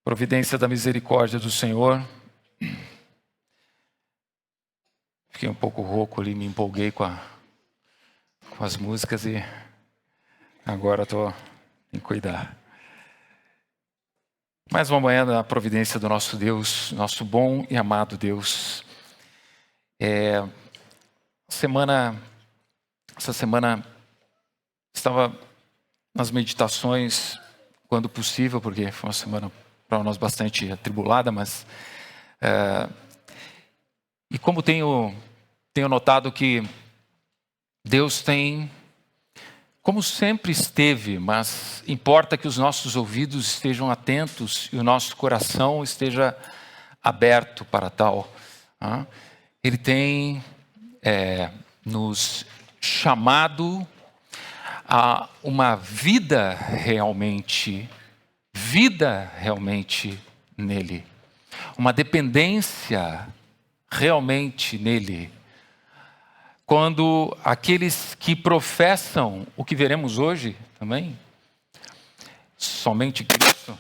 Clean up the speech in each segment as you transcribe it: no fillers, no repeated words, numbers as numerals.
Providência da misericórdia do Senhor. Fiquei um pouco rouco ali, me empolguei com as músicas e agora tem que cuidar. Mais uma manhã da providência do nosso Deus, nosso bom e amado Deus. Essa semana estava nas meditações, quando possível, porque foi uma semana para nós bastante atribulada, mas e como tenho notado que Deus tem, como sempre esteve, mas importa que os nossos ouvidos estejam atentos e o nosso coração esteja aberto para tal. Ele tem nos chamado a uma vida realmente nele, uma dependência realmente nele. Quando aqueles que professam o que veremos hoje também, somente Cristo,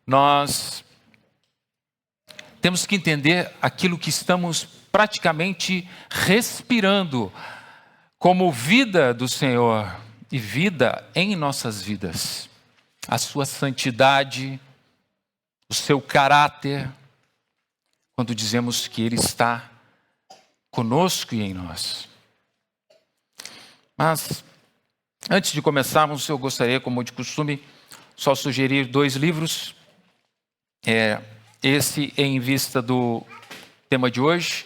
nós temos que entender aquilo que estamos praticamente respirando como vida do Senhor e vida em nossas vidas. A sua santidade, o seu caráter, quando dizemos que Ele está conosco e em nós. Mas, antes de começarmos, eu gostaria, como de costume, só sugerir 2 livros. Esse em vista do tema de hoje,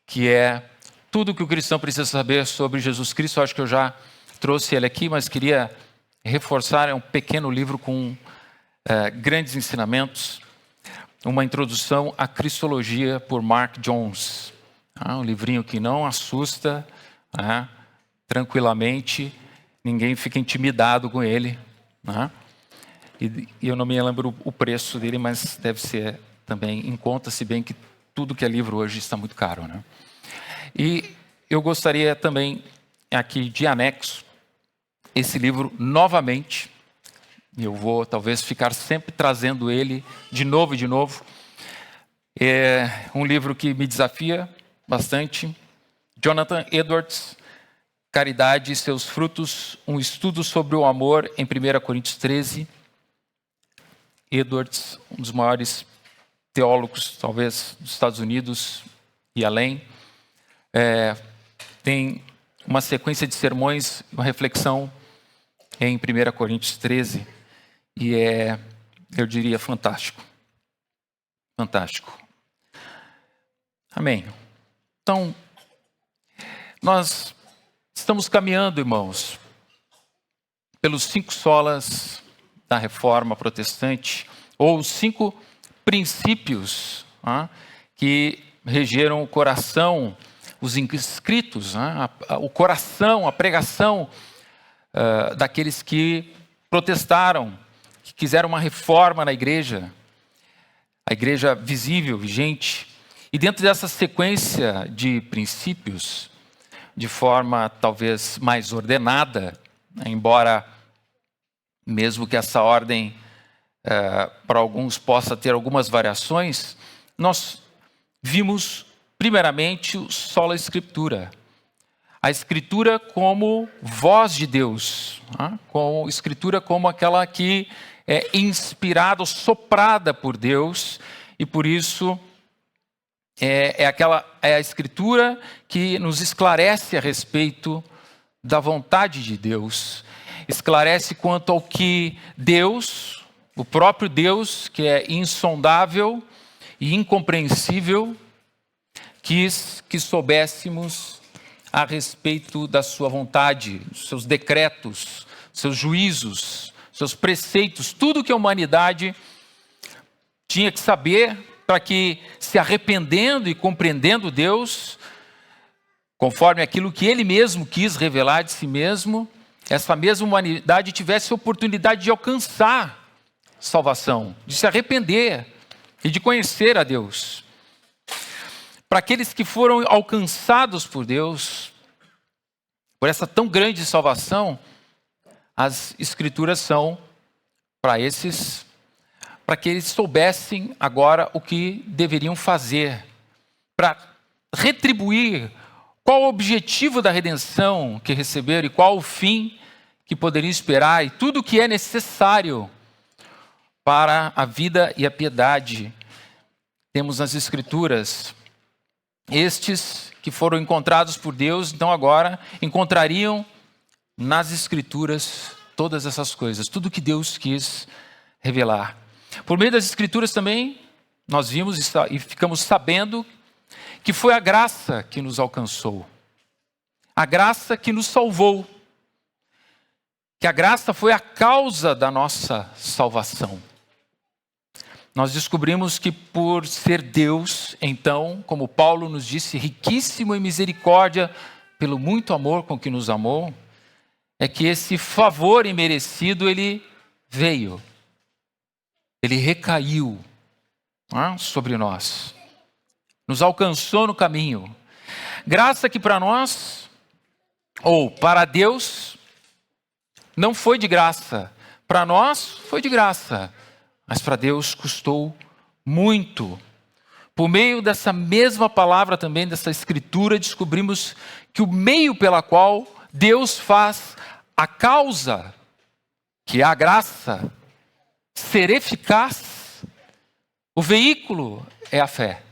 que é Tudo o que o cristão precisa saber sobre Jesus Cristo. Eu acho que eu já trouxe ele aqui, mas queria reforçar. É um pequeno livro com grandes ensinamentos. Uma introdução à Cristologia por Mark Jones. Um livrinho que não assusta, tranquilamente, ninguém fica intimidado com ele. E eu não me lembro o preço dele, mas deve ser também em conta, se bem que tudo que é livro hoje está muito caro. E eu gostaria também aqui de anexo esse livro novamente. Eu vou talvez ficar sempre trazendo ele de novo e de novo. É um livro que me desafia bastante. Jonathan Edwards, Caridade e seus frutos, um estudo sobre o amor em 1 Coríntios 13. Edwards, um dos maiores teólogos, talvez, dos Estados Unidos e além. Tem uma sequência de sermões, uma reflexão em 1 Coríntios 13, e eu diria, fantástico. Fantástico. Amém. Então, nós estamos caminhando, irmãos, pelos 5 solas da Reforma Protestante, ou os 5 princípios que regeram o coração, os inscritos, o coração, a pregação daqueles que protestaram, que quiseram uma reforma na igreja, a igreja visível, vigente. E dentro dessa sequência de princípios, de forma talvez mais ordenada, embora mesmo que essa ordem para alguns possa ter algumas variações, nós vimos primeiramente o sola escritura. A escritura como voz de Deus, com escritura como aquela que é inspirada ou soprada por Deus, e por isso é a escritura que nos esclarece a respeito da vontade de Deus, esclarece quanto ao que Deus, o próprio Deus, que é insondável e incompreensível, quis que soubéssemos a respeito da sua vontade, seus decretos, seus juízos, seus preceitos, tudo que a humanidade tinha que saber para que, se arrependendo e compreendendo Deus, conforme aquilo que Ele mesmo quis revelar de si mesmo, essa mesma humanidade tivesse a oportunidade de alcançar salvação, de se arrepender e de conhecer a Deus. Para aqueles que foram alcançados por Deus, por essa tão grande salvação, as escrituras são, para esses, para que eles soubessem agora o que deveriam fazer, para retribuir qual o objetivo da redenção que receberam e qual o fim que poderiam esperar e tudo o que é necessário para a vida e a piedade. Temos nas Escrituras, estes que foram encontrados por Deus, então agora encontrariam nas Escrituras todas essas coisas, tudo que Deus quis revelar. Por meio das Escrituras também, nós vimos e ficamos sabendo que foi a graça que nos alcançou, a graça que nos salvou, que a graça foi a causa da nossa salvação. Nós descobrimos que por ser Deus, então, como Paulo nos disse, riquíssimo em misericórdia, pelo muito amor com que nos amou, é que esse favor imerecido, ele veio, ele recaiu sobre nós, nos alcançou no caminho. Graça que para nós, ou para Deus, não foi de graça, para nós foi de graça, mas para Deus custou muito. Por meio dessa mesma palavra também, dessa escritura, descobrimos que o meio pela qual Deus faz a causa, que é a graça, ser eficaz, o veículo é a fé.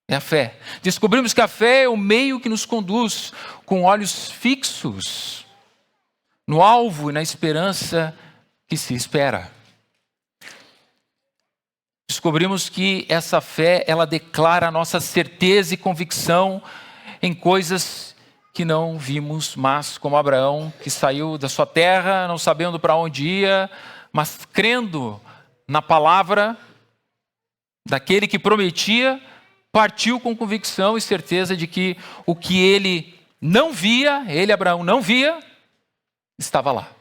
É a fé. Descobrimos que a fé é o meio que nos conduz com olhos fixos no alvo e na esperança que se espera. Descobrimos que essa fé, ela declara a nossa certeza e convicção em coisas que não vimos, mas como Abraão, que saiu da sua terra, não sabendo para onde ia, mas crendo na palavra daquele que prometia, partiu com convicção e certeza de que o que ele não via, ele, Abraão, não via, estava lá.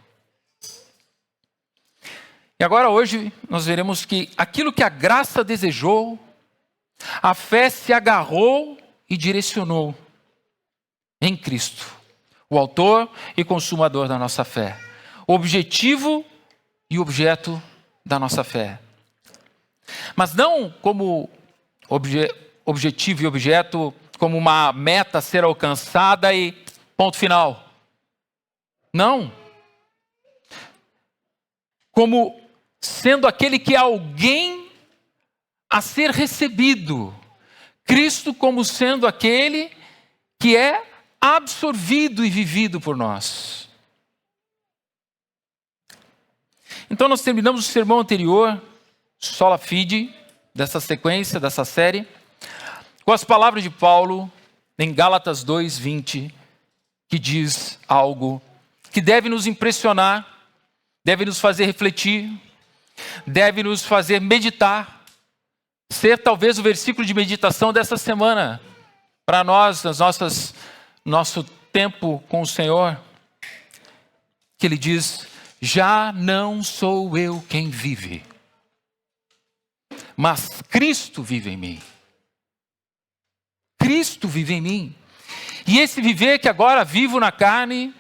E agora hoje nós veremos que aquilo que a graça desejou, a fé se agarrou e direcionou em Cristo, o autor e consumador da nossa fé, o objetivo e objeto da nossa fé. Mas não como objetivo e objeto, como uma meta a ser alcançada e ponto final. Não. Como sendo aquele que é alguém a ser recebido. Cristo como sendo aquele que é absorvido e vivido por nós. Então nós terminamos o sermão anterior, Sola Fide, dessa sequência, dessa série, com as palavras de Paulo em Gálatas 2:20, que diz algo que deve nos impressionar, deve nos fazer refletir, deve nos fazer meditar, ser talvez o versículo de meditação dessa semana, para nós, nosso tempo com o Senhor, que ele diz: já não sou eu quem vive, mas Cristo vive em mim. Cristo vive em mim. E esse viver que agora vivo na carne,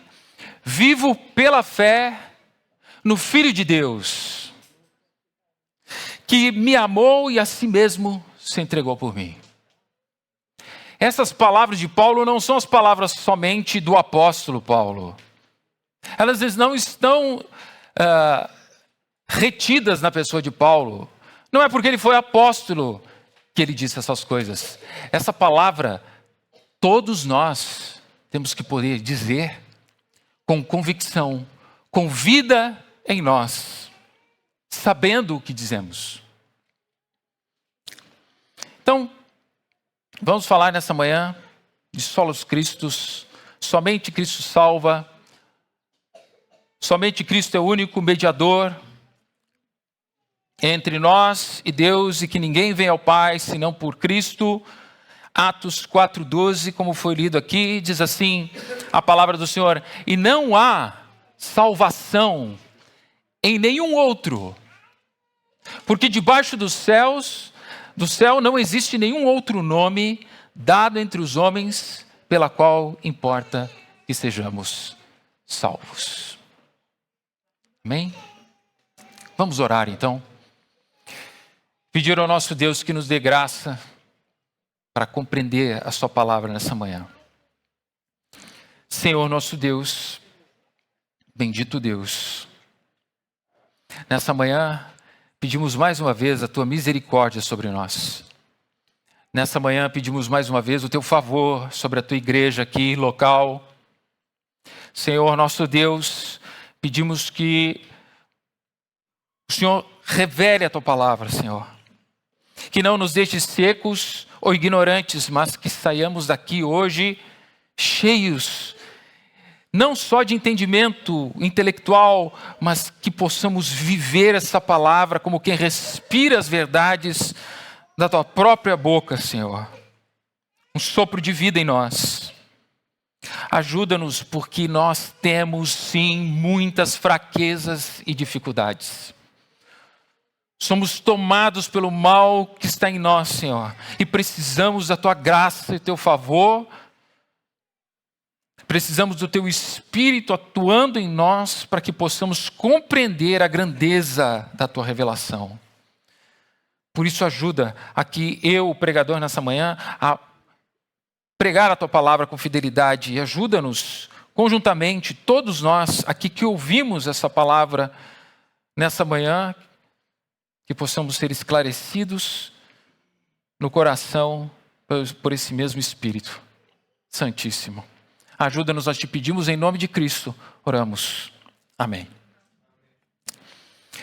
vivo pela fé no Filho de Deus, que me amou e a si mesmo se entregou por mim. Essas palavras de Paulo não são as palavras somente do apóstolo Paulo. Elas não estão retidas na pessoa de Paulo. Não é porque ele foi apóstolo que ele disse essas coisas. Essa palavra, todos nós temos que poder dizer com convicção, com vida em nós, sabendo o que dizemos. Então, vamos falar nessa manhã de solos Cristos, somente Cristo salva, somente Cristo é o único mediador entre nós e Deus, e que ninguém vem ao Pai senão por Cristo. Atos 4:12, como foi lido aqui, diz assim a palavra do Senhor: e não há salvação em nenhum outro, porque debaixo do céu não existe nenhum outro nome dado entre os homens pela qual importa que sejamos salvos. Amém? Vamos orar então. Pedir ao nosso Deus que nos dê graça para compreender a sua palavra nessa manhã. Senhor nosso Deus, bendito Deus, nessa manhã pedimos mais uma vez a tua misericórdia sobre nós. Nessa manhã pedimos mais uma vez o teu favor sobre a tua igreja aqui, local. Senhor nosso Deus, pedimos que o Senhor revele a tua palavra, Senhor. Que não nos deixe secos ou ignorantes, mas que saiamos daqui hoje cheios, não só de entendimento intelectual, mas que possamos viver essa palavra como quem respira as verdades da tua própria boca, Senhor. Um sopro de vida em nós. Ajuda-nos, porque nós temos sim muitas fraquezas e dificuldades. Somos tomados pelo mal que está em nós, Senhor, e precisamos da tua graça e teu favor. Precisamos do teu Espírito atuando em nós para que possamos compreender a grandeza da tua revelação. Por isso ajuda aqui eu, o pregador, nessa manhã, a pregar a tua palavra com fidelidade, e ajuda-nos conjuntamente, todos nós aqui que ouvimos essa palavra nessa manhã, que possamos ser esclarecidos no coração por esse mesmo Espírito Santíssimo. Ajuda-nos, nós te pedimos em nome de Cristo, oramos. Amém.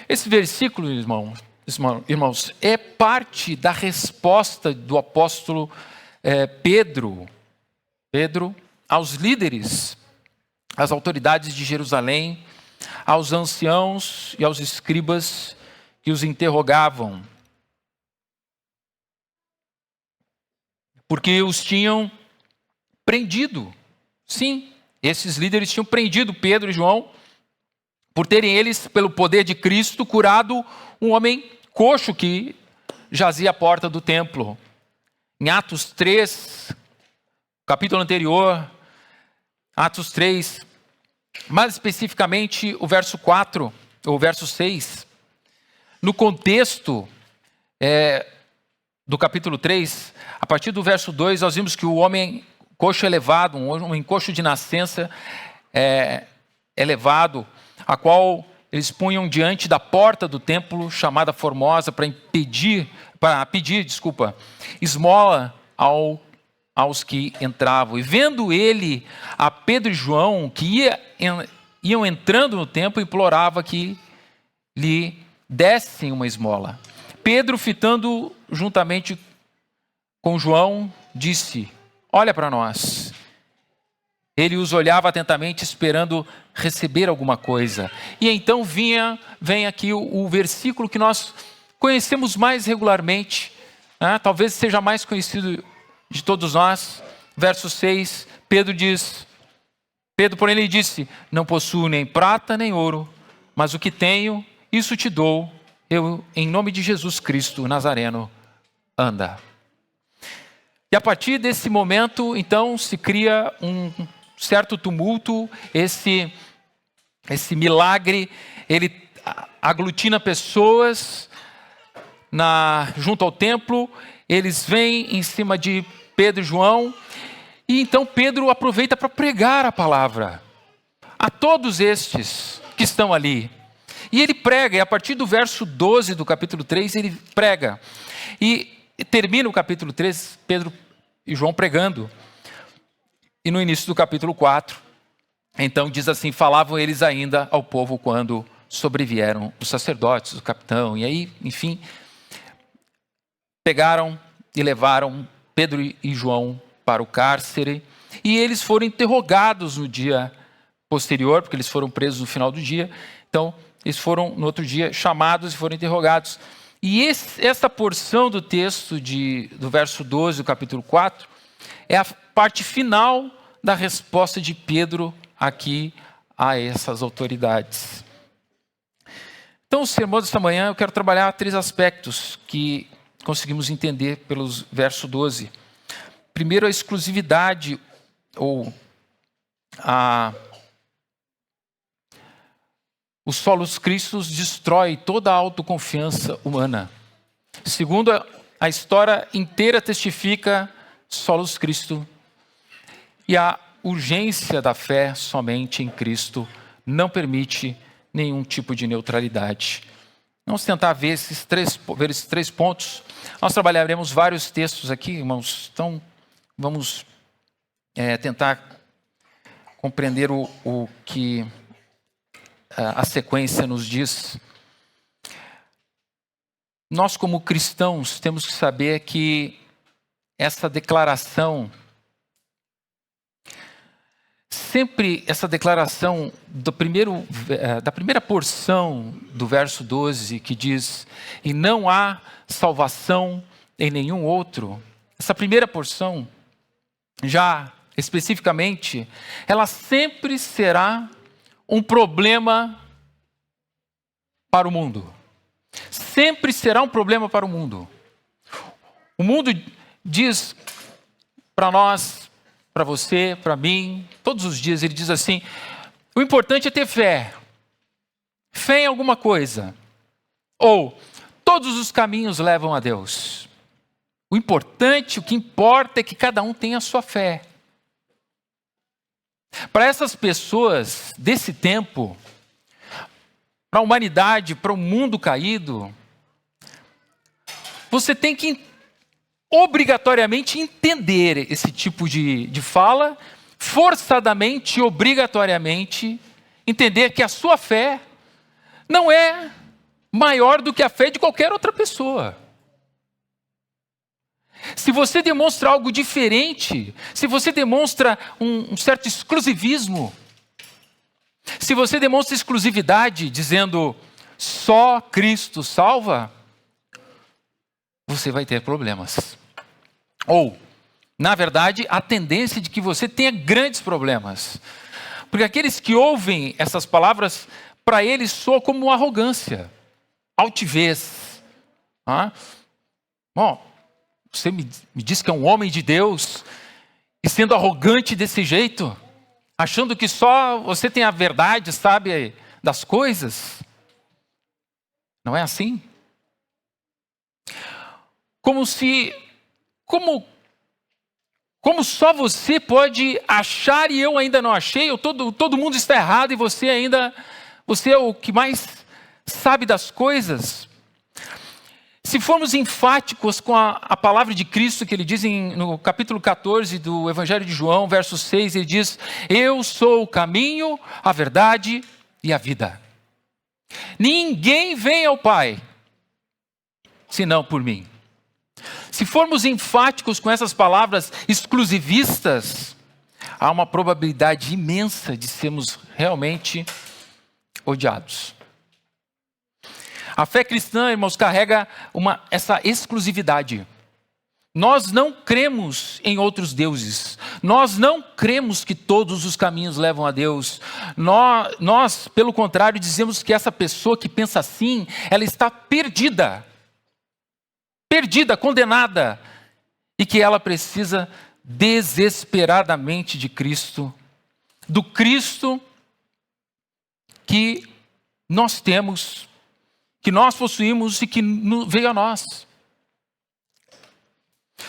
Esse versículo, irmãos, é parte da resposta do apóstolo Pedro aos líderes, às autoridades de Jerusalém, aos anciãos e aos escribas que os interrogavam, porque os tinham prendido. Sim, esses líderes tinham prendido Pedro e João, por terem eles, pelo poder de Cristo, curado um homem coxo que jazia à porta do templo. Em Atos 3, capítulo anterior, Atos 3, mais especificamente o verso 4, ou o verso 6, no contexto do capítulo 3, a partir do verso 2, nós vimos que o homem coxo elevado, um homem coxo de nascença elevado, a qual eles punham diante da porta do templo, chamada Formosa, para pedir esmola aos que entravam. E vendo ele a Pedro e João, que iam entrando no templo, implorava que lhe dessem uma esmola. Pedro, fitando juntamente com João, disse: olha para nós. Ele os olhava atentamente, esperando receber alguma coisa. E então vem aqui o versículo que nós conhecemos mais regularmente, né? Talvez seja mais conhecido de todos nós. Verso 6, Pedro, porém, lhe disse: não possuo nem prata nem ouro, mas o que tenho, isso te dou. Eu, em nome de Jesus Cristo, Nazareno, anda. E a partir desse momento, então, se cria um certo tumulto. Esse milagre, ele aglutina pessoas junto ao templo. Eles vêm em cima de Pedro e João. E então Pedro aproveita para pregar a palavra a todos estes que estão ali. E ele prega, e a partir do verso 12 do capítulo 3, ele prega. E termina o capítulo 3, Pedro e João pregando. E no início do capítulo 4, então diz assim: falavam eles ainda ao povo quando sobrevieram os sacerdotes, o capitão. E aí, enfim, pegaram e levaram Pedro e João para o cárcere. E eles foram interrogados no dia posterior, porque eles foram presos no final do dia. Então, eles foram, no outro dia, chamados e foram interrogados. E essa porção do texto do verso 12 do capítulo 4 é a parte final da resposta de Pedro aqui a essas autoridades. Então, o sermão desta manhã, eu quero trabalhar 3 aspectos que conseguimos entender pelos verso 12. Primeiro, a exclusividade, ou o solos Christus destrói toda a autoconfiança humana. Segundo, a história inteira testifica solos Cristo. E a urgência da fé somente em Cristo não permite nenhum tipo de neutralidade. Vamos tentar ver esses três pontos. Nós trabalharemos vários textos aqui, irmãos. Então, vamos tentar compreender o que a sequência nos diz. Nós, como cristãos, temos que saber que essa declaração, sempre essa declaração da primeira porção do verso 12, que diz: e não há salvação em nenhum outro. Essa primeira porção, já especificamente, ela sempre será um problema para o mundo. Sempre será um problema para o mundo. O mundo diz para nós, para você, para mim, todos os dias ele diz assim: o importante é ter fé. Fé em alguma coisa. Ou, todos os caminhos levam a Deus. O importante, o que importa é que cada um tenha a sua fé. Para essas pessoas desse tempo, para a humanidade, para o mundo caído, você tem que obrigatoriamente entender esse tipo de fala, forçadamente e obrigatoriamente entender que a sua fé não é maior do que a fé de qualquer outra pessoa. Se você demonstra algo diferente, se você demonstra um certo exclusivismo, se você demonstra exclusividade dizendo só Cristo salva, você vai ter problemas. Ou, na verdade, a tendência de que você tenha grandes problemas. Porque aqueles que ouvem essas palavras, para eles soa como arrogância, altivez. Bom, você me diz que é um homem de Deus, e sendo arrogante desse jeito, achando que só você tem a verdade, sabe, das coisas. Não é assim? Como só você pode achar e eu ainda não achei, ou todo mundo está errado e você é o que mais sabe das coisas. Se formos enfáticos com a palavra de Cristo, que ele diz no capítulo 14 do Evangelho de João, verso 6, ele diz: eu sou o caminho, a verdade e a vida. Ninguém vem ao Pai, senão por mim. Se formos enfáticos com essas palavras exclusivistas, há uma probabilidade imensa de sermos realmente odiados. A fé cristã, irmãos, carrega essa exclusividade. Nós não cremos em outros deuses. Nós não cremos que todos os caminhos levam a Deus. Nós, pelo contrário, dizemos que essa pessoa que pensa assim, ela está perdida. Perdida, condenada. E que ela precisa desesperadamente de Cristo. Do Cristo que nós temos, que nós possuímos e que veio a nós.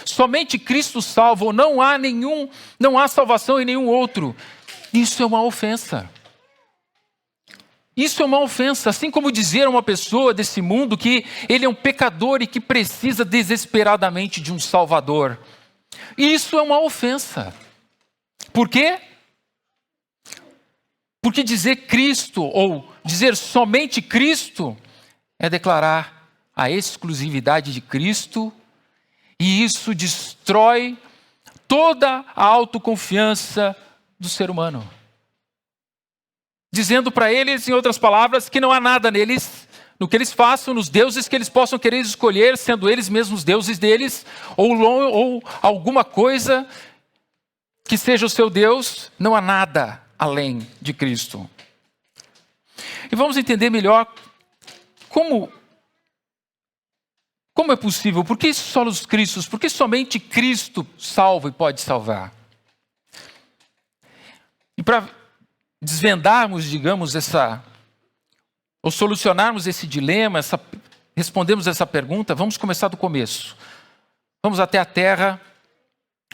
Somente Cristo salva, ou não há salvação em nenhum outro. Isso é uma ofensa. Isso é uma ofensa, assim como dizer a uma pessoa desse mundo que ele é um pecador e que precisa desesperadamente de um Salvador. Isso é uma ofensa. Por quê? Porque dizer Cristo, ou dizer somente Cristo, é declarar a exclusividade de Cristo, e isso destrói toda a autoconfiança do ser humano. Dizendo para eles, em outras palavras, que não há nada neles, no que eles façam, nos deuses que eles possam querer escolher, sendo eles mesmos deuses deles, ou alguma coisa que seja o seu Deus, não há nada além de Cristo. E vamos entender melhor como é possível, por que solos Cristos, por que somente Cristo salva e pode salvar? E para desvendarmos, digamos, ou solucionarmos esse dilema, respondemos essa pergunta, vamos começar do começo. Vamos até a terra,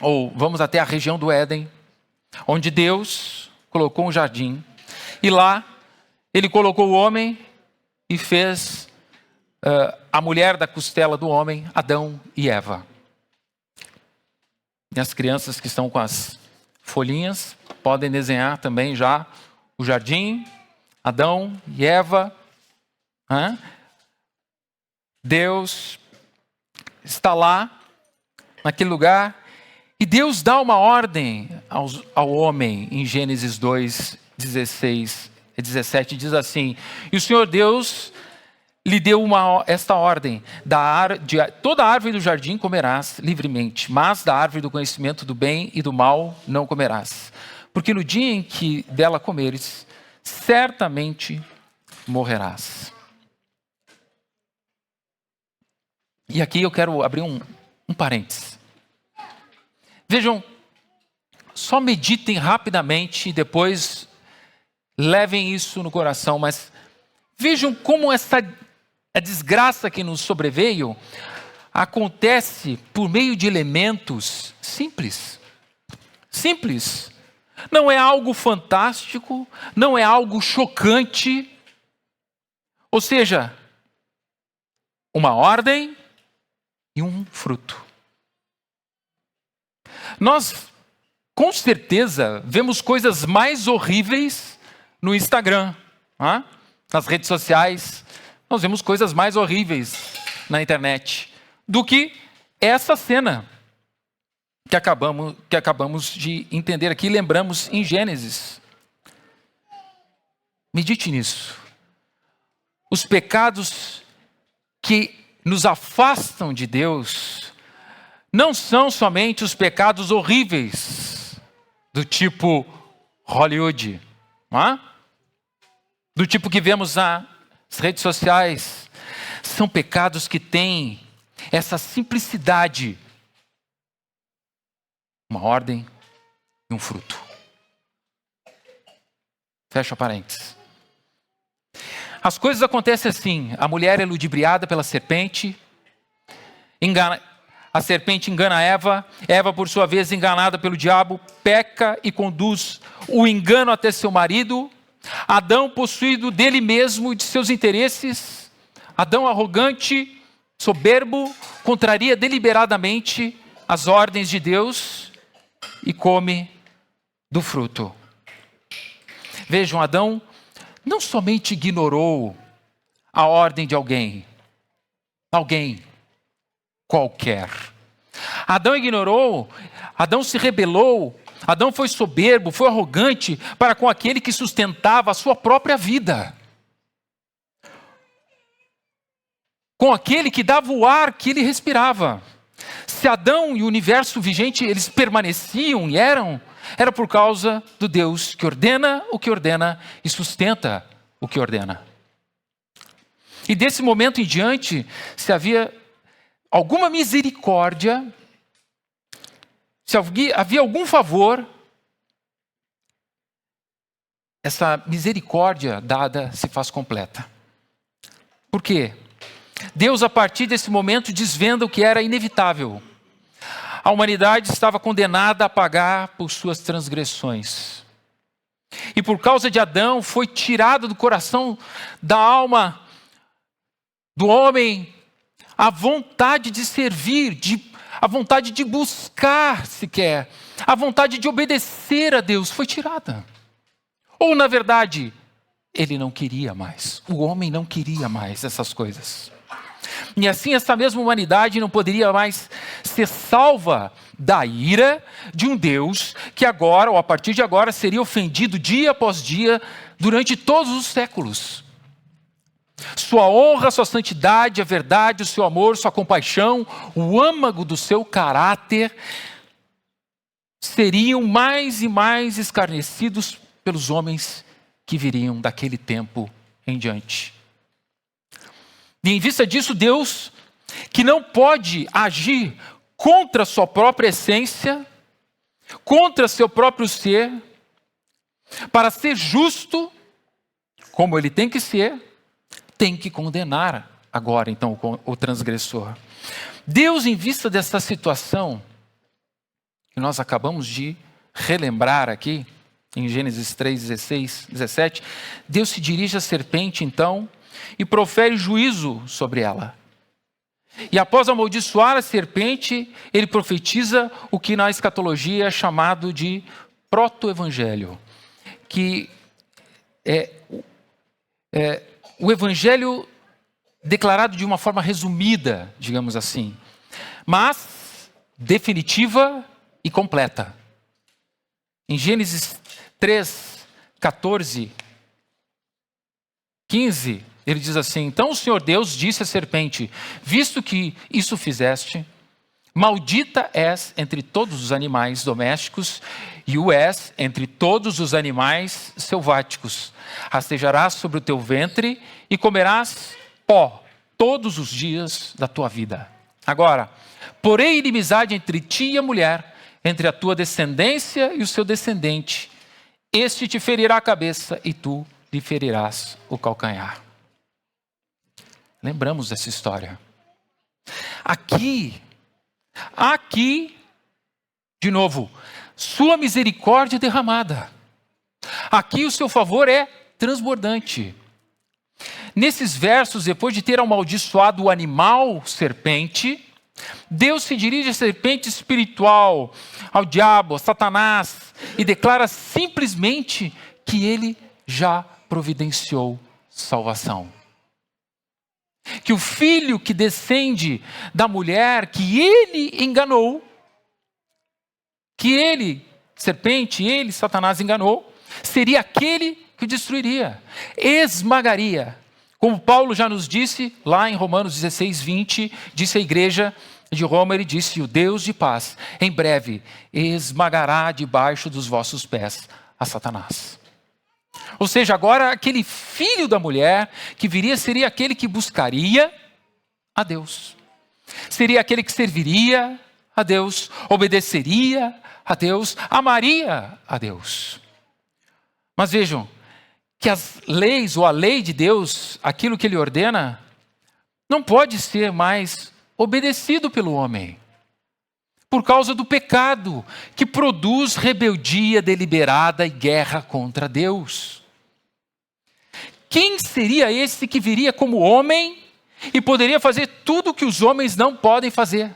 ou vamos até a região do Éden, onde Deus colocou um jardim. E lá, Ele colocou o homem e fez a mulher da costela do homem, Adão e Eva. E as crianças que estão com as folhinhas podem desenhar também já o jardim, Adão e Eva. Deus está lá, naquele lugar, e Deus dá uma ordem ao homem, em Gênesis 2, 16 e 17, diz assim: e o Senhor Deus lhe deu esta ordem: de toda árvore do jardim comerás livremente, mas da árvore do conhecimento do bem e do mal não comerás, porque no dia em que dela comeres, certamente morrerás. E aqui eu quero abrir um parênteses. Vejam, só meditem rapidamente e depois levem isso no coração, mas vejam como a desgraça que nos sobreveio acontece por meio de elementos simples. Simples. Não é algo fantástico, não é algo chocante. Ou seja, uma ordem e um fruto. Nós, com certeza, vemos coisas mais horríveis no Instagram, nas redes sociais. Nós vemos coisas mais horríveis na internet do que essa cena que acabamos de entender aqui, lembramos em Gênesis. Medite nisso. Os pecados que nos afastam de Deus não são somente os pecados horríveis, do tipo Hollywood, do tipo que vemos nas redes sociais. São pecados que têm essa simplicidade, uma ordem e um fruto. Fecha parênteses. As coisas acontecem assim: a mulher é ludibriada pela serpente, a serpente engana Eva, Eva por sua vez enganada pelo diabo, peca e conduz o engano até seu marido. Adão possuído dele mesmo e de seus interesses, Adão arrogante, soberbo, contraria deliberadamente as ordens de Deus e come do fruto. Vejam, Adão não somente ignorou a ordem de alguém qualquer. Adão ignorou, Adão se rebelou, Adão foi soberbo, foi arrogante para com aquele que sustentava a sua própria vida. Com aquele que dava o ar que ele respirava. Se Adão e o universo vigente, eles permaneciam e era por causa do Deus que ordena o que ordena e sustenta o que ordena. E desse momento em diante, se havia alguma misericórdia, se havia algum favor, essa misericórdia dada se faz completa. Por quê? Deus, a partir desse momento, desvenda o que era inevitável. A humanidade estava condenada a pagar por suas transgressões. E por causa de Adão, foi tirada do coração, da alma do homem, a vontade de servir, a vontade de buscar sequer, a vontade de obedecer a Deus foi tirada. Ou, na verdade, ele não queria mais. O homem não queria mais essas coisas. E assim essa mesma humanidade não poderia mais ser salva da ira de um Deus que agora, ou a partir de agora, seria ofendido dia após dia durante todos os séculos. Sua honra, sua santidade, a verdade, o seu amor, sua compaixão, o âmago do seu caráter seriam mais e mais escarnecidos pelos homens que viriam daquele tempo em diante. E em vista disso, Deus, que não pode agir contra a sua própria essência, contra seu próprio ser, para ser justo, como ele tem que ser, tem que condenar agora então o transgressor. Deus, em vista dessa situação que nós acabamos de relembrar aqui, em Gênesis 3, 16, 17, Deus se dirige à serpente então e profere juízo sobre ela. E após amaldiçoar a serpente, ele profetiza o que na escatologia é chamado de proto-evangelho, que é o evangelho declarado de uma forma resumida, digamos assim, mas definitiva e completa. Em Gênesis 3, 14, 15, ele diz assim: então o Senhor Deus disse à serpente, visto que isso fizeste, maldita és entre todos os animais domésticos e o és entre todos os animais selváticos. Rastejarás sobre o teu ventre e comerás pó todos os dias da tua vida. Agora, porém inimizade entre ti e a mulher, entre a tua descendência e o seu descendente. Este te ferirá a cabeça e tu lhe ferirás o calcanhar. Lembramos dessa história. Aqui, de novo, sua misericórdia derramada. Aqui o seu favor é transbordante. Nesses versos, depois de ter amaldiçoado o animal serpente, Deus se dirige à serpente espiritual, ao diabo, a Satanás, e declara simplesmente que ele já providenciou salvação. Que o filho que descende da mulher que ele enganou, que ele, serpente, ele, Satanás, enganou, seria aquele que o destruiria, esmagaria. Como Paulo já nos disse, lá em Romanos 16, 20, disse à igreja de Roma, ele disse: o Deus de paz, em breve, esmagará debaixo dos vossos pés a Satanás. Ou seja, agora aquele filho da mulher que viria seria aquele que buscaria a Deus. Seria aquele que serviria a Deus, obedeceria a Deus, amaria a Deus. Mas vejam, que as leis ou a lei de Deus, aquilo que ele ordena, não pode ser mais obedecido pelo homem. Por causa do pecado, que produz rebeldia deliberada e guerra contra Deus. Quem seria esse que viria como homem e poderia fazer tudo o que os homens não podem fazer?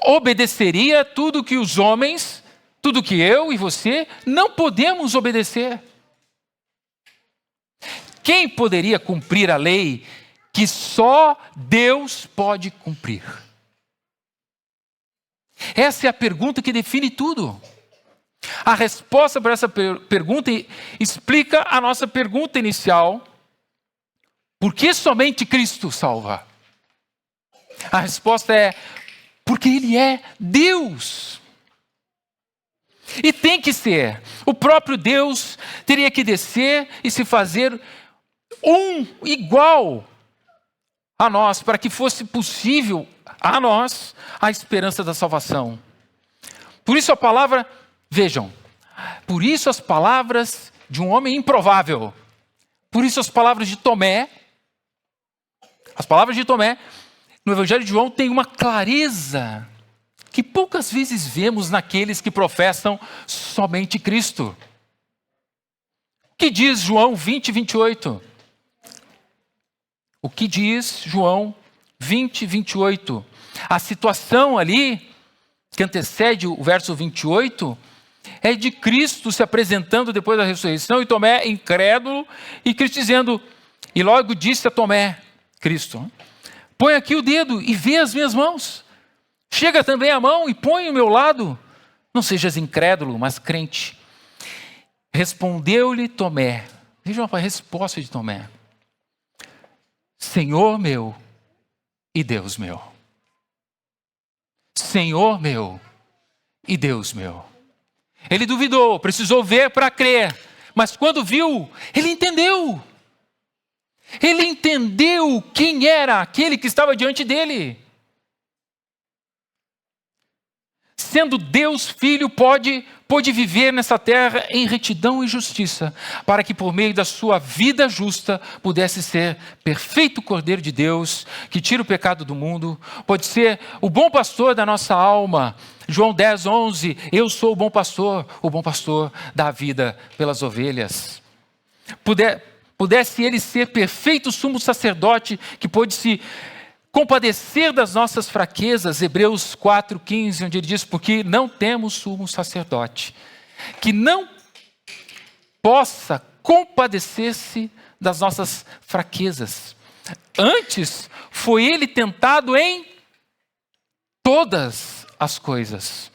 Obedeceria tudo que os homens, tudo que eu e você não podemos obedecer. Quem poderia cumprir a lei que só Deus pode cumprir? Essa é a pergunta que define tudo. A resposta para essa pergunta explica a nossa pergunta inicial: por que somente Cristo salva? A resposta é: porque Ele é Deus. E tem que ser. O próprio Deus teria que descer e se fazer igual a nós, para que fosse possível a nós a esperança da salvação. Por isso a palavra, vejam, por isso as palavras de um homem improvável, por isso as palavras de Tomé no Evangelho de João têm uma clareza que poucas vezes vemos naqueles que professam somente Cristo. O que diz João 20, 28? O que diz João 20, 28? A situação ali, que antecede o verso 28, é de Cristo se apresentando depois da ressurreição, e Tomé incrédulo, e Cristo dizendo, e logo disse a Tomé, Cristo: põe aqui o dedo e vê as minhas mãos. Chega também a mão e põe ao meu lado. Não sejas incrédulo, mas crente. Respondeu-lhe Tomé. Vejam a resposta de Tomé: Senhor meu e Deus meu. Senhor meu e Deus meu. Ele duvidou, precisou ver para crer. Mas quando viu, ele entendeu. Ele entendeu quem era aquele que estava diante dele. sendo Deus Filho, pôde viver nessa terra em retidão e justiça, para que por meio da sua vida justa pudesse ser perfeito Cordeiro de Deus, que tira o pecado do mundo, pode ser o bom pastor da nossa alma. João 10, 11, eu sou o bom pastor dá a vida pelas ovelhas. Pudesse ele ser perfeito sumo sacerdote, que pôde se compadecer das nossas fraquezas, Hebreus 4,15, onde ele diz, porque não temos sumo sacerdote, que não possa compadecer-se das nossas fraquezas. Antes, foi ele tentado em todas as coisas,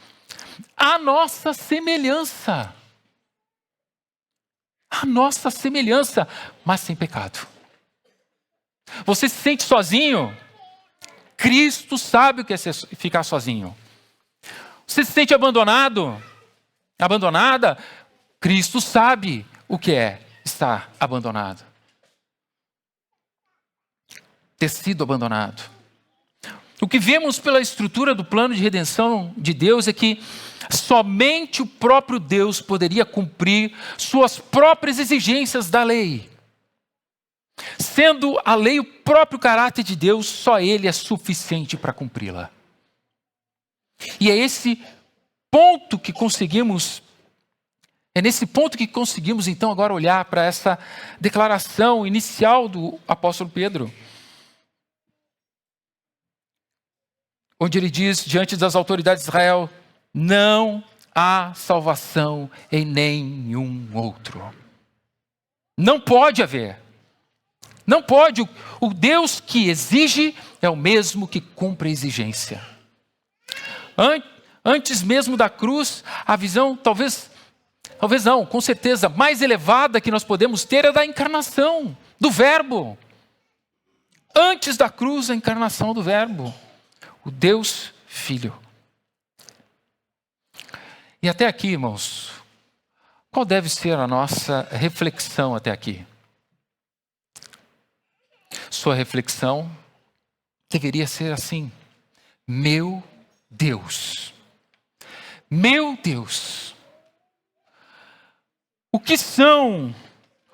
a nossa semelhança, mas sem pecado. Você se sente sozinho? Cristo sabe o que é ficar sozinho. Você se sente abandonado? Abandonada? Cristo sabe o que é estar abandonado. Ter sido abandonado. O que vemos pela estrutura do plano de redenção de Deus é que somente o próprio Deus poderia cumprir suas próprias exigências da lei. Sendo a lei o próprio caráter de Deus, só Ele é suficiente para cumpri-la. E é nesse ponto que conseguimos então agora olhar para essa declaração inicial do apóstolo Pedro. Onde ele diz, diante das autoridades de Israel, não há salvação em nenhum outro. Não pode haver. Não pode. O Deus que exige é o mesmo que cumpre a exigência. Antes mesmo da cruz, a visão talvez não, com certeza, mais elevada que nós podemos ter é da encarnação, do Verbo. Antes da cruz, a encarnação do Verbo. O Deus Filho. E até aqui, irmãos, qual deve ser a nossa reflexão até aqui? Sua reflexão deveria ser assim: meu Deus, o que são,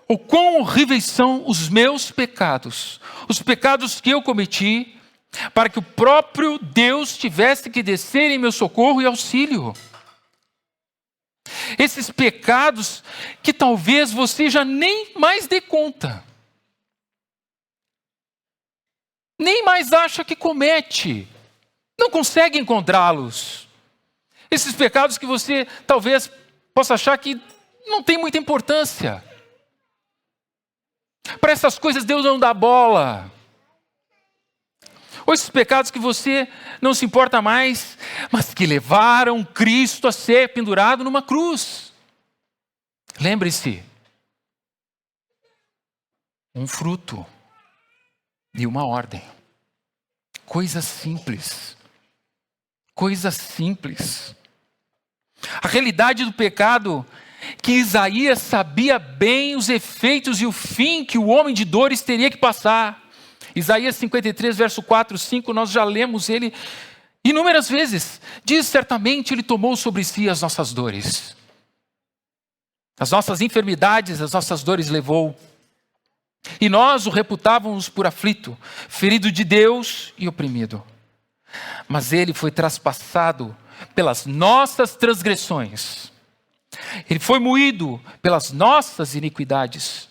ou quão horríveis são os meus pecados, os pecados que eu cometi, para que o próprio Deus tivesse que descer em meu socorro e auxílio. Esses pecados que talvez você já nem mais dê conta, nem mais acha que comete, não consegue encontrá-los. Esses pecados que você talvez possa achar que não tem muita importância. Para essas coisas Deus não dá bola. Ou esses pecados que você não se importa mais, mas que levaram Cristo a ser pendurado numa cruz. Lembre-se, um fruto e uma ordem. Coisa simples. A realidade do pecado, que Isaías sabia bem os efeitos e o fim que o homem de dores teria que passar. Isaías 53, verso 4, 5, nós já lemos ele inúmeras vezes. Diz, certamente ele tomou sobre si as nossas dores. As nossas enfermidades, as nossas dores levou. E nós o reputávamos por aflito, ferido de Deus e oprimido. Mas ele foi traspassado pelas nossas transgressões. Ele foi moído pelas nossas iniquidades.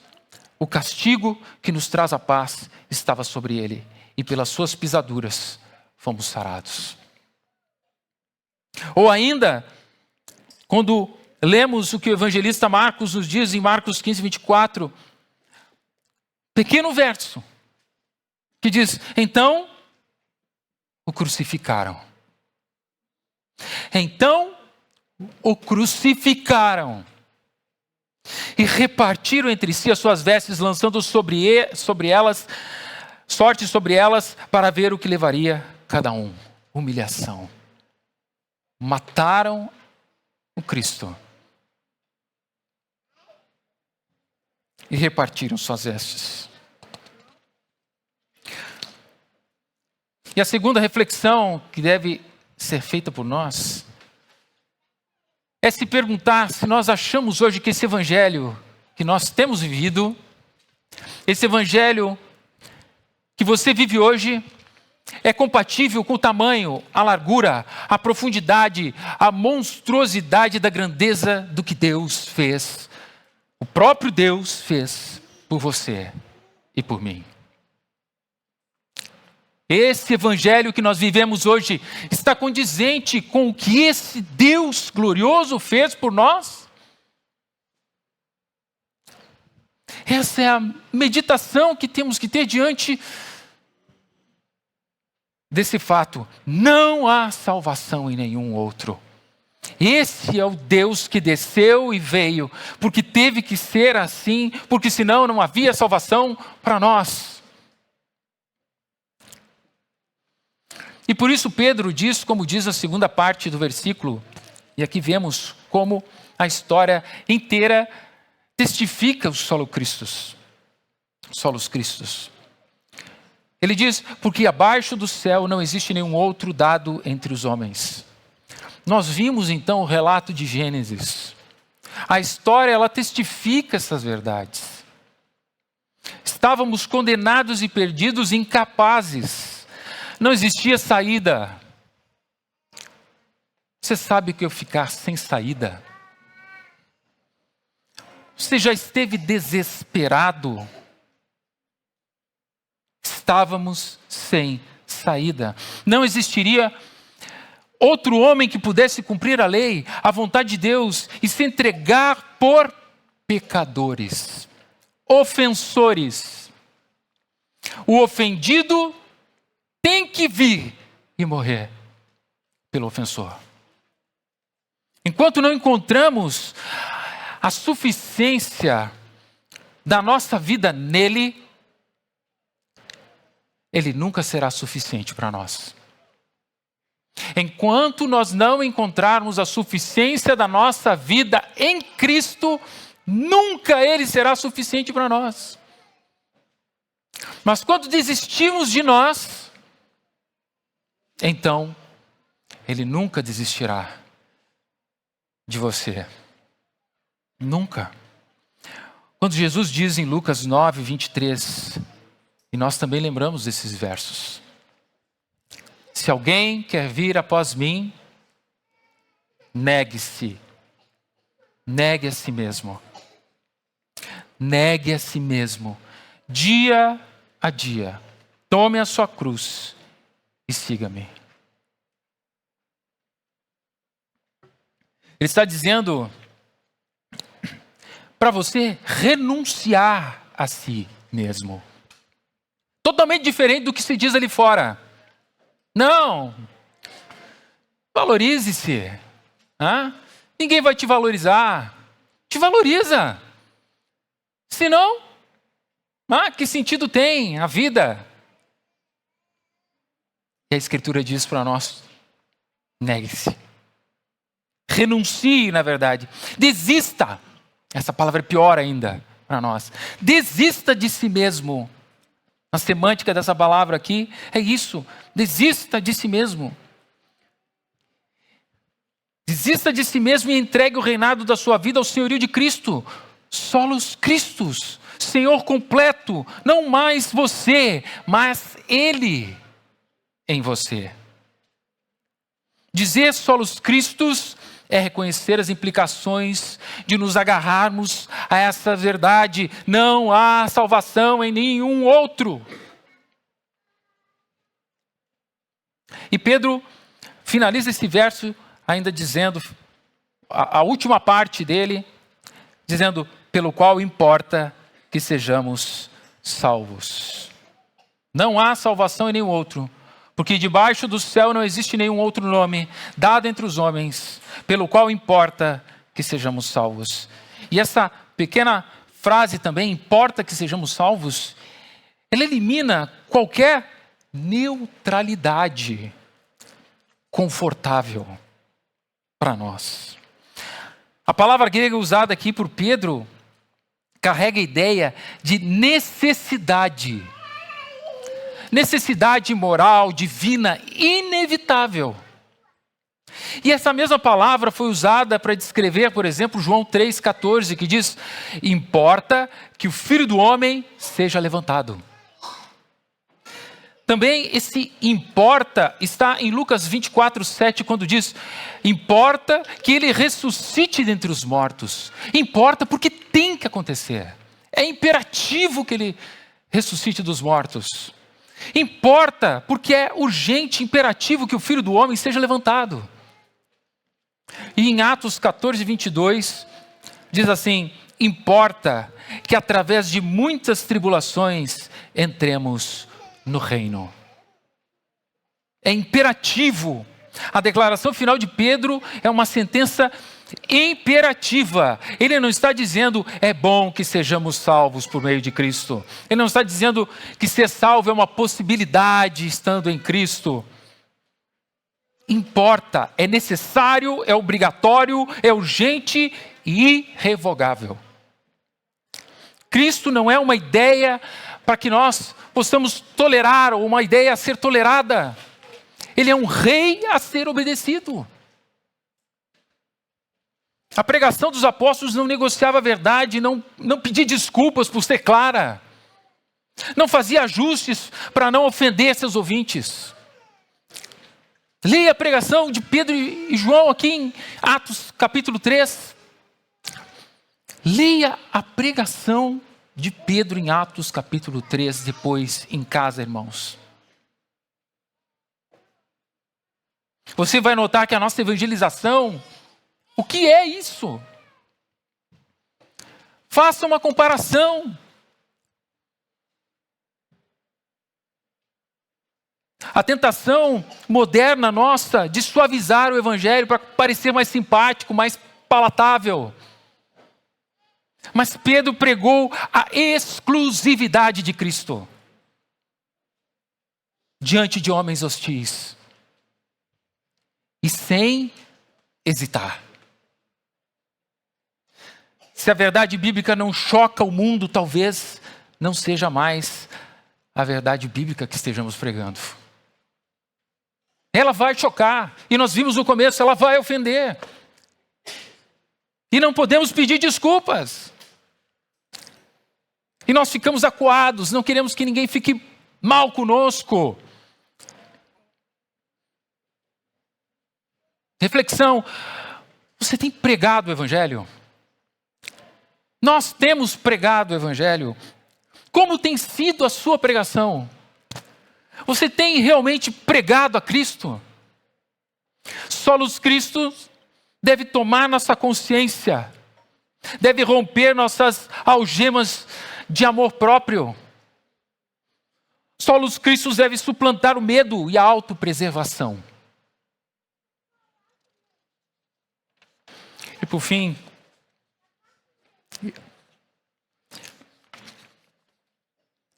O castigo que nos traz a paz estava sobre ele, e pelas suas pisaduras fomos sarados. Ou ainda, quando lemos o que o evangelista Marcos nos diz em Marcos 15, 24, pequeno verso, que diz, então o crucificaram. E repartiram entre si as suas vestes, lançando sobre elas, sorte sobre elas, para ver o que levaria cada um. Humilhação. Mataram o Cristo. E repartiram suas vestes. E a segunda reflexão que deve ser feita por nós é se perguntar se nós achamos hoje que esse evangelho que nós temos vivido, esse evangelho que você vive hoje, é compatível com o tamanho, a largura, a profundidade, a monstruosidade da grandeza do que Deus fez. O próprio Deus fez por você e por mim. Esse evangelho que nós vivemos hoje está condizente com o que esse Deus glorioso fez por nós? Essa é a meditação que temos que ter diante desse fato. Não há salvação em nenhum outro. Esse é o Deus que desceu e veio, porque teve que ser assim, porque senão não havia salvação para nós. E por isso Pedro diz, como diz a segunda parte do versículo, e aqui vemos como a história inteira testifica os solos Cristos. Ele diz, porque abaixo do céu não existe nenhum outro dado entre os homens. Nós vimos então o relato de Gênesis. A história, ela testifica essas verdades. Estávamos condenados e perdidos, incapazes. Não existia saída. Você sabe que eu ficar sem saída? Você já esteve desesperado? Estávamos sem saída. Não existiria outro homem que pudesse cumprir a lei, a vontade de Deus e se entregar por pecadores, ofensores. O ofendido tem que vir e morrer pelo ofensor. Enquanto não encontramos a suficiência da nossa vida nele, ele nunca será suficiente para nós. Enquanto nós não encontrarmos a suficiência da nossa vida em Cristo, nunca ele será suficiente para nós. Mas quando desistimos de nós, então ele nunca desistirá de você. Nunca. Quando Jesus diz em Lucas 9, 23, e nós também lembramos desses versos: se alguém quer vir após mim, negue-se. Negue a si mesmo. Negue a si mesmo. Dia a dia. Tome a sua cruz e siga-me. Ele está dizendo para você renunciar a si mesmo. Totalmente diferente do que se diz ali fora. Não. Valorize-se. Ninguém vai te valorizar. Te valoriza. Senão, que sentido tem a vida? E a Escritura diz para nós: negue-se. Renuncie, na verdade. Desista. Essa palavra é pior ainda para nós. Desista de si mesmo. A semântica dessa palavra aqui é isso. Desista de si mesmo. Desista de si mesmo e entregue o reinado da sua vida ao senhorio de Cristo. Solos Cristos. Senhor completo. Não mais você, mas Ele em você. Dizer solos Cristos é reconhecer as implicações de nos agarrarmos a essa verdade. Não há salvação em nenhum outro. E Pedro finaliza esse verso ainda dizendo, a última parte dele, dizendo, pelo qual importa que sejamos salvos. Não há salvação em nenhum outro, porque debaixo do céu não existe nenhum outro nome dado entre os homens, pelo qual importa que sejamos salvos. E essa pequena frase também, importa que sejamos salvos, ela elimina qualquer neutralidade confortável para nós. A palavra grega usada aqui por Pedro carrega a ideia de necessidade. Necessidade moral, divina, inevitável. E essa mesma palavra foi usada para descrever, por exemplo, João 3,14, que diz: importa que o Filho do Homem seja levantado. Também esse importa está em Lucas 24:7, quando diz: importa que ele ressuscite dentre os mortos. Importa porque tem que acontecer. É imperativo que ele ressuscite dos mortos. Importa porque é urgente, imperativo que o Filho do Homem seja levantado. E em Atos 14:22, diz assim: importa que através de muitas tribulações entremos no reino. É imperativo. A declaração final de Pedro é uma sentença imperativa. Ele não está dizendo é bom que sejamos salvos por meio de Cristo. Ele não está dizendo que ser salvo é uma possibilidade estando em Cristo. Importa, é necessário, é obrigatório, é urgente e irrevogável. Cristo não é uma ideia para que nós possamos tolerar, ou uma ideia a ser tolerada. Ele é um rei a ser obedecido. A pregação dos apóstolos não negociava a verdade, não pedia desculpas por ser clara. Não fazia ajustes para não ofender seus ouvintes. Leia a pregação de Pedro e João aqui em Atos capítulo 3. Leia a pregação de Pedro em Atos capítulo 3, depois em casa, irmãos. Você vai notar que a nossa evangelização, o que é isso? Faça uma comparação. A tentação moderna nossa de suavizar o evangelho para parecer mais simpático, mais palatável. Mas Pedro pregou a exclusividade de Cristo diante de homens hostis e sem hesitar. Se a verdade bíblica não choca o mundo, talvez não seja mais a verdade bíblica que estejamos pregando. Ela vai chocar, e nós vimos no começo, ela vai ofender. E não podemos pedir desculpas. E nós ficamos acuados, não queremos que ninguém fique mal conosco. Reflexão: você tem pregado o evangelho? Nós temos pregado o evangelho. Como tem sido a sua pregação? Você tem realmente pregado a Cristo? Solos Cristo deve tomar nossa consciência, deve romper nossas algemas de amor próprio. Solos Cristo deve suplantar o medo e a autopreservação. E por fim,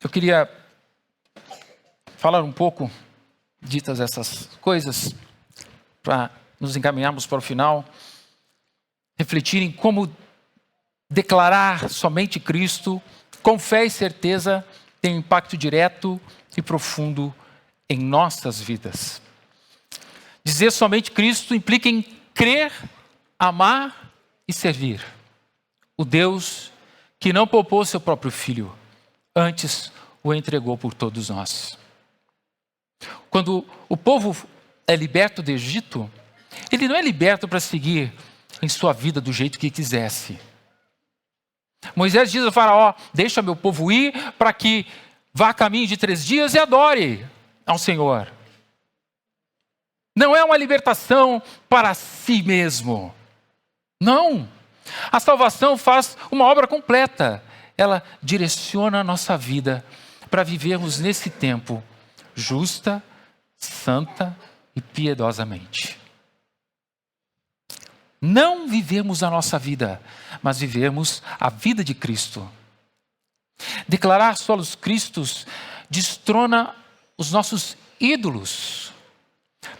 eu queria falar um pouco, ditas essas coisas, para nos encaminharmos para o final, refletir em como declarar somente Cristo, com fé e certeza, tem um impacto direto e profundo em nossas vidas. Dizer somente Cristo implica em crer, amar e servir o Deus que não poupou seu próprio Filho, antes o entregou por todos nós. Quando o povo é liberto do Egito, ele não é liberto para seguir em sua vida do jeito que quisesse. Moisés diz ao faraó: deixa meu povo ir para que vá a caminho de 3 dias e adore ao Senhor. Não é uma libertação para si mesmo. Não. A salvação faz uma obra completa. Ela direciona a nossa vida para vivermos nesse tempo justa, santa e piedosamente. Não vivemos a nossa vida, mas vivemos a vida de Cristo. Declarar solos Cristos destrona os nossos ídolos,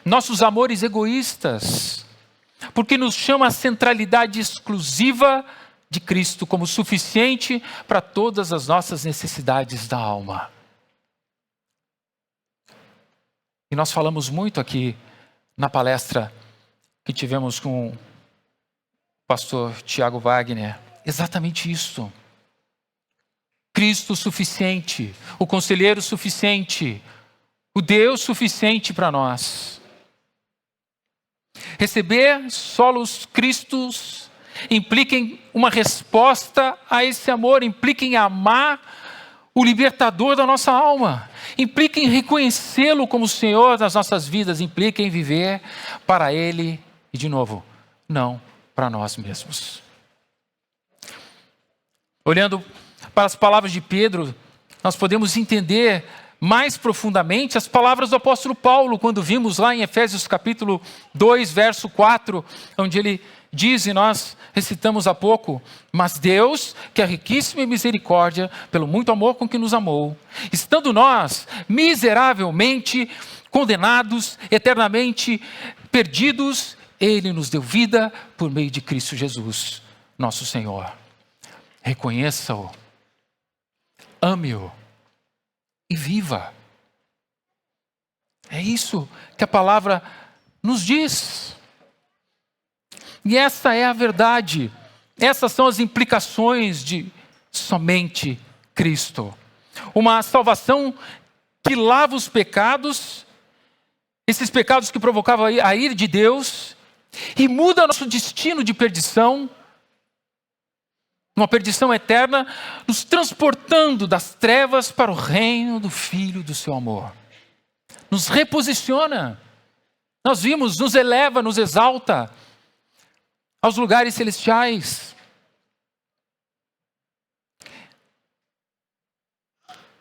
nossos amores egoístas, porque nos chama a centralidade exclusiva de Cristo como suficiente para todas as nossas necessidades da alma. E nós falamos muito aqui na palestra que tivemos com o pastor Tiago Wagner. Exatamente isso. Cristo suficiente, o conselheiro suficiente, o Deus suficiente para nós. Receber solos Cristos implica em uma resposta a esse amor, implica em amar o libertador da nossa alma, implica em reconhecê-lo como Senhor das nossas vidas, implica em viver para Ele e, de novo, não para nós mesmos. Olhando para as palavras de Pedro, nós podemos entender mais profundamente as palavras do apóstolo Paulo, quando vimos lá em Efésios capítulo 2, verso 4, onde ele diz, e nós recitamos há pouco: mas Deus, que é riquíssimo em misericórdia, pelo muito amor com que nos amou, estando nós miseravelmente condenados, eternamente perdidos, Ele nos deu vida por meio de Cristo Jesus, nosso Senhor. Reconheça-o, ame-o e viva. É isso que a palavra nos diz. E essa é a verdade. Essas são as implicações de somente Cristo. Uma salvação que lava os pecados, esses pecados que provocavam a ira de Deus, e muda nosso destino de perdição, uma perdição eterna, nos transportando das trevas para o reino do Filho do seu amor. Nos reposiciona. Nós vimos, nos eleva, nos exalta aos lugares celestiais.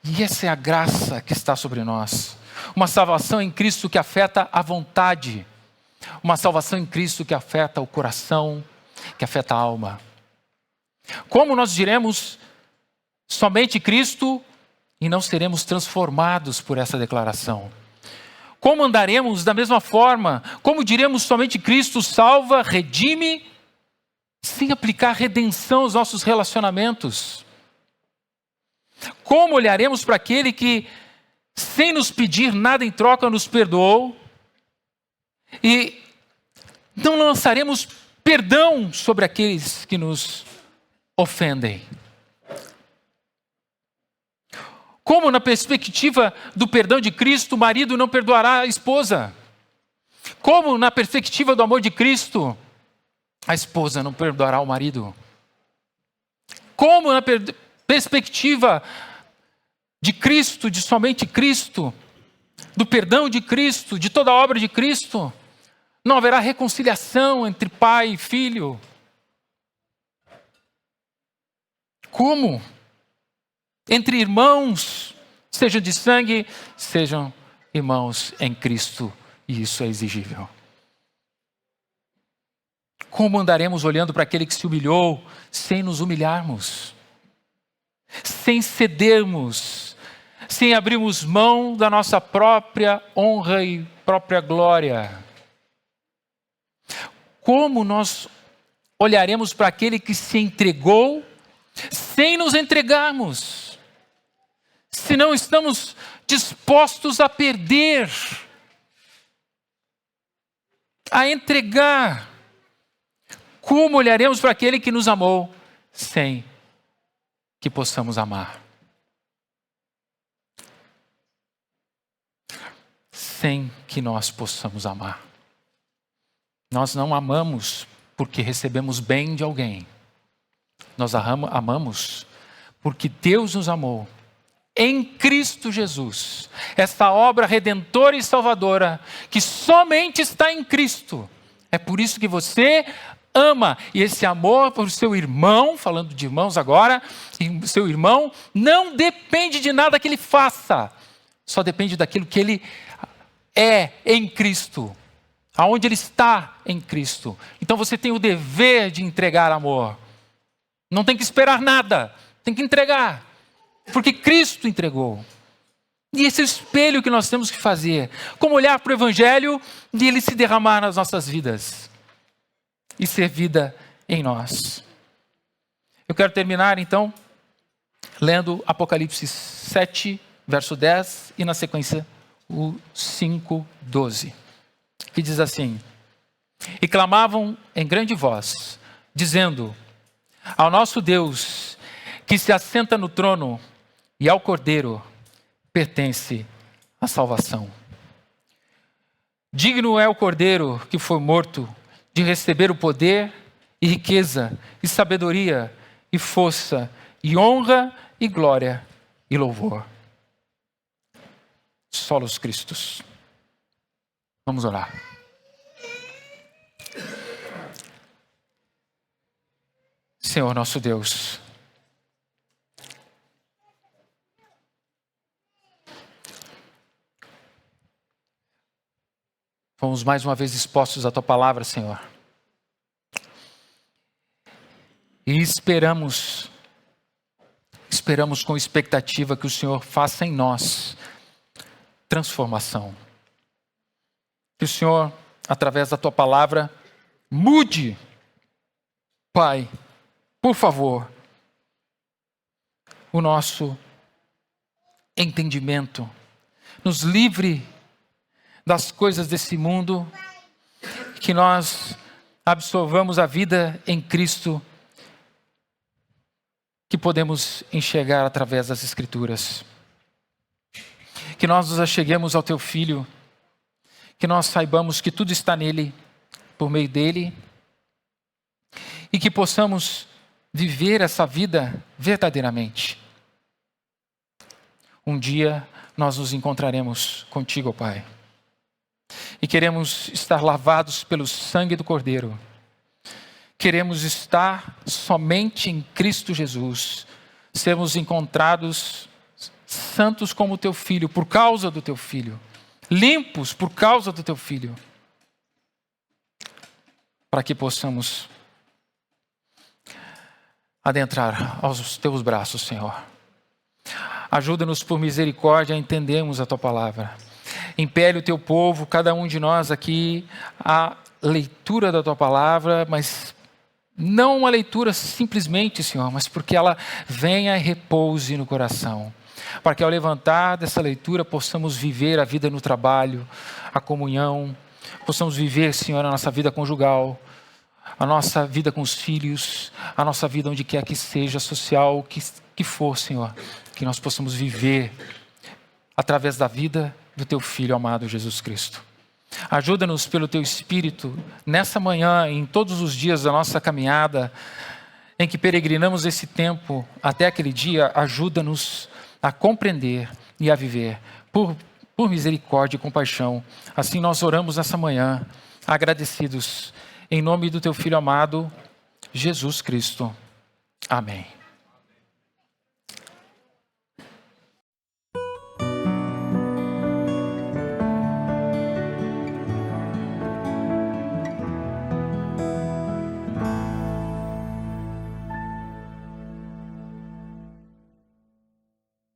E essa é a graça que está sobre nós. Uma salvação em Cristo que afeta a vontade. Uma salvação em Cristo que afeta o coração, que afeta a alma. Como nós diremos somente Cristo e não seremos transformados por essa declaração? Como andaremos da mesma forma? Como diremos somente Cristo salva, redime, sem aplicar redenção aos nossos relacionamentos? Como olharemos para aquele que, sem nos pedir nada em troca, nos perdoou, e não lançaremos perdão sobre aqueles que nos ofendem? Como, na perspectiva do perdão de Cristo, o marido não perdoará a esposa? Como, na perspectiva do amor de Cristo, a esposa não perdoará o marido? Como, na perspectiva de Cristo, de somente Cristo, do perdão de Cristo, de toda a obra de Cristo, não haverá reconciliação entre pai e filho? Como? Entre irmãos, sejam de sangue, sejam irmãos em Cristo, e isso é exigível. Como andaremos olhando para aquele que se humilhou, sem nos humilharmos, sem cedermos, sem abrirmos mão da nossa própria honra e própria glória? Como nós olharemos para aquele que se entregou, sem nos entregarmos, se não estamos dispostos a perder, a entregar? Como olharemos para aquele que nos amou, sem que possamos amar? Sem que nós possamos amar. Nós não amamos porque recebemos bem de alguém. Nós amamos porque Deus nos amou em Cristo Jesus. Essa obra redentora e salvadora que somente está em Cristo. É por isso que você ama. E esse amor por seu irmão, falando de irmãos agora, seu irmão não depende de nada que ele faça. Só depende daquilo que ele é em Cristo. Aonde ele está em Cristo. Então você tem o dever de entregar amor. Não tem que esperar nada, tem que entregar, porque Cristo entregou. E esse é o espelho que nós temos que fazer. Como olhar para o Evangelho e ele se derramar nas nossas vidas. E ser vida em nós. Eu quero terminar então, lendo Apocalipse 7, verso 10, e na sequência o 5, 12. Que diz assim: e clamavam em grande voz, dizendo: ao nosso Deus, que se assenta no trono, e ao Cordeiro pertence a salvação. Digno é o Cordeiro que foi morto de receber o poder e riqueza e sabedoria e força e honra e glória e louvor. Solos Christus. Vamos orar. Senhor nosso Deus, fomos mais uma vez expostos à Tua palavra, Senhor. E esperamos com expectativa que o Senhor faça em nós transformação. Que o Senhor, através da Tua palavra, mude, Pai, por favor, o nosso entendimento. Nos livre das coisas desse mundo, que nós absorvamos a vida em Cristo, que podemos enxergar através das Escrituras. Que nós nos acheguemos ao Teu Filho, que nós saibamos que tudo está nele, por meio dele, e que possamos viver essa vida verdadeiramente. Um dia nós nos encontraremos contigo, Pai. E queremos estar lavados pelo sangue do Cordeiro. Queremos estar somente em Cristo Jesus. Sermos encontrados santos como o Teu Filho, por causa do Teu Filho. Limpos por causa do Teu Filho. Para que possamos adentrar aos Teus braços, Senhor. Ajuda-nos por misericórdia a entendermos a Tua palavra. Impele o Teu povo, cada um de nós aqui, a leitura da Tua palavra, mas não uma leitura simplesmente, Senhor, mas porque ela venha e repouse no coração. Para que ao levantar dessa leitura possamos viver a vida no trabalho, a comunhão, possamos viver, Senhor, a nossa vida conjugal, a nossa vida com os filhos, a nossa vida onde quer que seja, social, o que for, Senhor, que nós possamos viver através da vida do Teu Filho amado Jesus Cristo. Ajuda-nos pelo Teu Espírito, nessa manhã e em todos os dias da nossa caminhada, em que peregrinamos esse tempo até aquele dia, ajuda-nos a compreender e a viver por misericórdia e compaixão. Assim nós oramos nessa manhã, agradecidos, em nome do Teu Filho amado, Jesus Cristo. Amém.